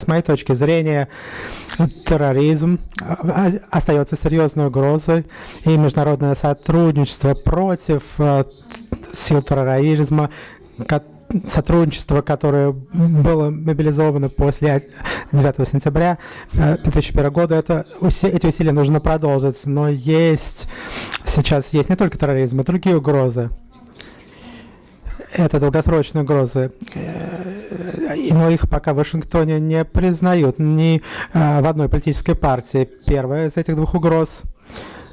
с моей точки зрения, терроризм остается серьезной угрозой, и международное сотрудничество против сил терроризма, сотрудничество, которое было мобилизовано после 9 сентября 2001 года, эти усилия нужно продолжить. Но сейчас есть не только терроризм, и другие угрозы. Это долгосрочные угрозы. Но их пока в Вашингтоне не признают ни в одной политической партии. Первая из этих двух угроз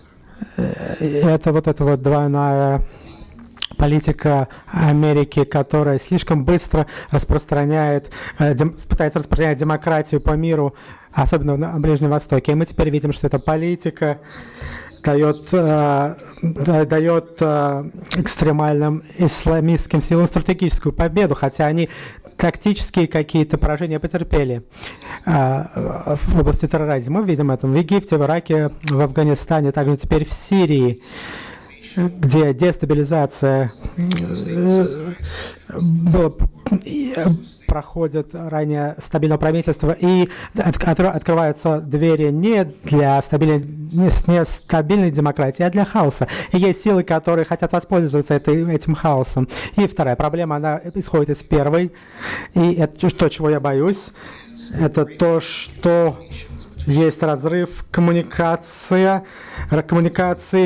– это вот двойная политика Америки, которая слишком быстро пытается распространять демократию по миру, особенно на Ближнем Востоке. И мы теперь видим, что эта политика дает экстремальным исламистским силам стратегическую победу, хотя они тактические какие-то поражения потерпели в области терроризма. Мы видим это в Египте, в Ираке, в Афганистане, также теперь в Сирии, где дестабилизация проходит ранее стабильного правительства, и открываются двери не для стабильной демократии, а для хаоса. И есть силы, которые хотят воспользоваться этим хаосом. И вторая проблема, она исходит из первой, и это то, чего я боюсь, это то, что есть разрыв коммуникации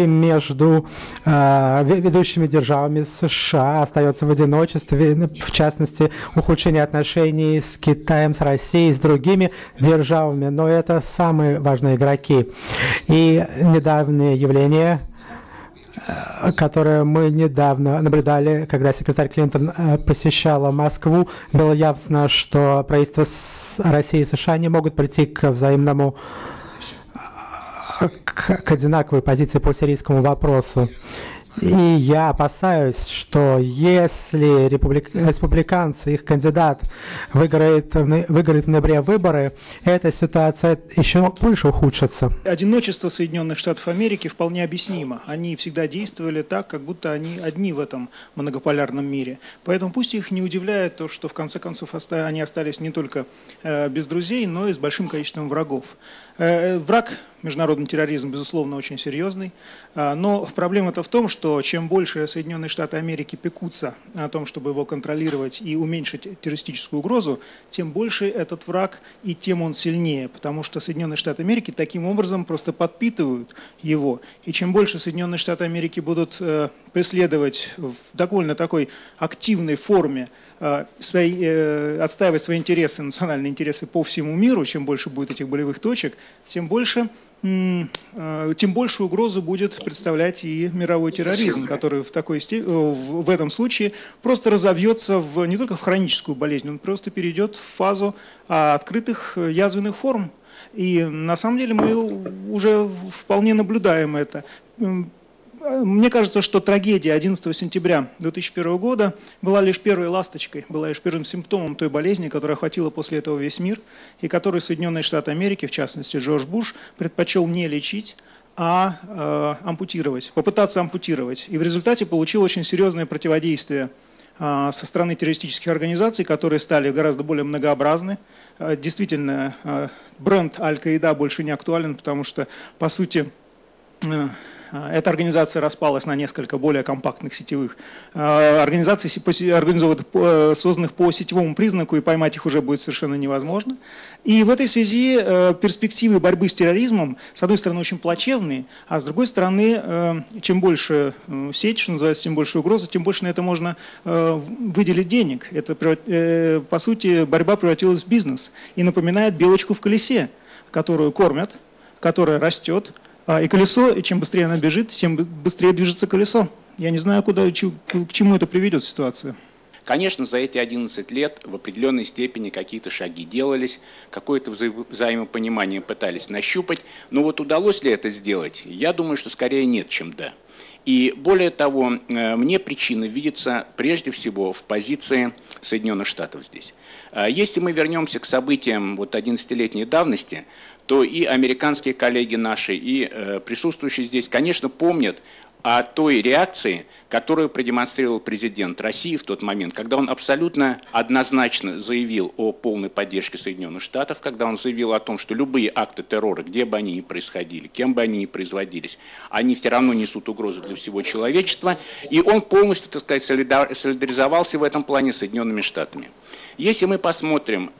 между ведущими державами. США остается в одиночестве, в частности, ухудшение отношений с Китаем, с Россией, с другими державами. Но это самые важные игроки. И недавнее явление, которое мы недавно наблюдали, когда секретарь Клинтон посещала Москву, было ясно, что правительства России и США не могут прийти к взаимному, к одинаковой позиции по сирийскому вопросу. И я опасаюсь, что если республиканцы, их кандидат выиграет в ноябре выборы, эта ситуация еще больше ухудшится. Одиночество Соединенных Штатов Америки вполне объяснимо. Они всегда действовали так, как будто они одни в этом многополярном мире. Поэтому пусть их не удивляет то, что в конце концов они остались не только без друзей, но и с большим количеством врагов. Враг, международный терроризм, безусловно, очень серьезный, но проблема-то в том, что чем больше Соединенные Штаты Америки пекутся о том, чтобы его контролировать и уменьшить террористическую угрозу, тем больше этот враг и тем он сильнее, потому что Соединенные Штаты Америки таким образом просто подпитывают его. И чем больше Соединенные Штаты Америки будут преследовать в довольно такой активной форме, отстаивать свои интересы, национальные интересы по всему миру, чем больше будет этих болевых точек, тем большую угрозу будет представлять и мировой терроризм, который в этом случае просто разовьется не только в хроническую болезнь, он просто перейдет в фазу открытых язвенных форм. И на самом деле мы уже вполне наблюдаем это. Мне кажется, что трагедия 11 сентября 2001 года была лишь первой ласточкой, была лишь первым симптомом той болезни, которая охватила после этого весь мир, и которую Соединенные Штаты Америки, в частности Джордж Буш, предпочел не лечить, а ампутировать, попытаться ампутировать. И в результате получил очень серьезное противодействие со стороны террористических организаций, которые стали гораздо более многообразны. Действительно, бренд Аль-Каида больше не актуален, потому что, по сути, эта организация распалась на несколько более компактных сетевых организаций, созданных по сетевому признаку, и поймать их уже будет совершенно невозможно. И в этой связи перспективы борьбы с терроризмом, с одной стороны, очень плачевные, а с другой стороны, чем больше сеть, что называется, тем больше угроза, тем больше на это можно выделить денег. Это, по сути, борьба превратилась в бизнес и напоминает белочку в колесе, которую кормят, которая растет. И колесо, и чем быстрее она бежит, тем быстрее движется колесо. Я не знаю, к чему это приведет ситуация. Конечно, за эти 11 лет в определенной степени какие-то шаги делались, какое-то взаимопонимание пытались нащупать. Но вот удалось ли это сделать? Я думаю, что скорее нет, чем да. И более того, мне причина видится прежде всего в позиции Соединенных Штатов здесь. Если мы вернемся к событиям 11-летней давности, то и американские коллеги наши, и присутствующие здесь, конечно, помнят о той реакции, которую продемонстрировал президент России в тот момент, когда он абсолютно однозначно заявил о полной поддержке Соединенных Штатов, когда он заявил о том, что любые акты террора, где бы они ни происходили, кем бы они ни производились, они все равно несут угрозу для всего человечества, и он полностью, так сказать, солидаризовался в этом плане с Соединенными Штатами. Если мы посмотрим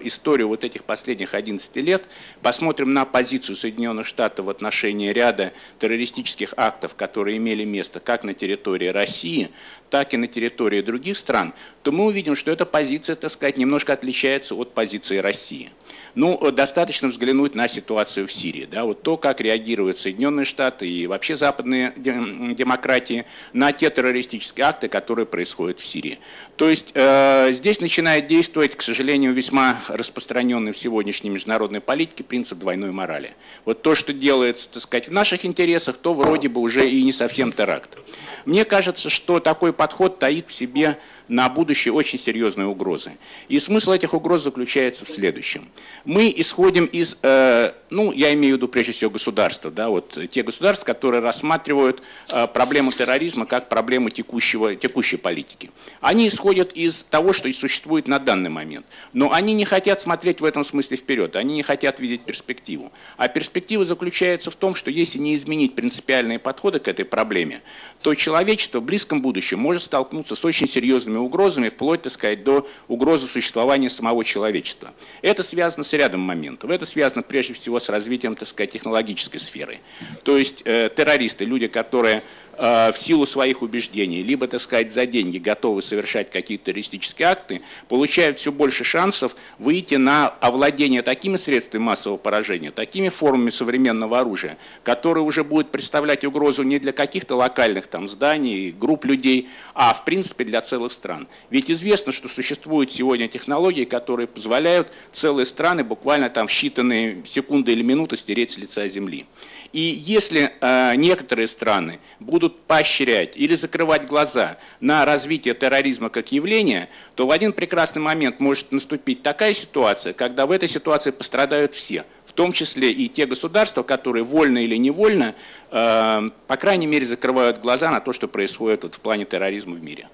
историю вот этих последних 11 лет, посмотрим на позицию Соединенных Штатов в отношении ряда террористических актов, которые имели место как на территории России, так и на территории других стран, то мы увидим, что эта позиция, так сказать, немножко отличается от позиции России. Ну, достаточно взглянуть на ситуацию в Сирии. Да, вот то, как реагируют Соединенные Штаты и вообще западные демократии на те террористические акты, которые происходят в Сирии. То есть здесь начинает действовать, к сожалению, весьма распространенный в сегодняшней международной политике принцип двойной морали. Вот то, что делается, так сказать, в наших интересах, то вроде бы уже и не совсем теракт. Мне кажется, что такой подход таит в себе на будущее очень серьезные угрозы. И смысл этих угроз заключается в следующем. Мы исходим из, ну, я имею в виду прежде всего государства, да, вот те государства, которые рассматривают проблему терроризма как проблему текущей политики. Они исходят из того, что существует на данный момент. Но они не хотят смотреть в этом смысле вперед, они не хотят видеть перспективу. А перспектива заключается в том, что если не изменить принципиальные подходы к этой проблеме, то человечество в близком будущем может столкнуться с очень серьезными угрозами, вплоть, так сказать, до угрозы существования самого человечества. Это связано с рядом моментов. Это связано прежде всего с развитием, так сказать, технологической сферы. То есть террористы, люди, которые в силу своих убеждений, либо, так сказать, за деньги готовы совершать какие-то террористические акты, получают все больше шансов выйти на овладение такими средствами массового поражения, такими формами современного оружия, которые уже будут представлять угрозу не для каких-то локальных там зданий, групп людей, а в принципе для целых стран. Ведь известно, что существуют сегодня технологии, которые позволяют целые страны буквально там в считанные секунды или минуты стереть с лица земли. И если некоторые страны будут поощрять или закрывать глаза на развитие терроризма как явления, то в один прекрасный момент может наступить такая ситуация, когда в этой ситуации пострадают все, в том числе и те государства, которые вольно или невольно, по крайней мере, закрывают глаза на то, что происходит вот в плане терроризма в мире.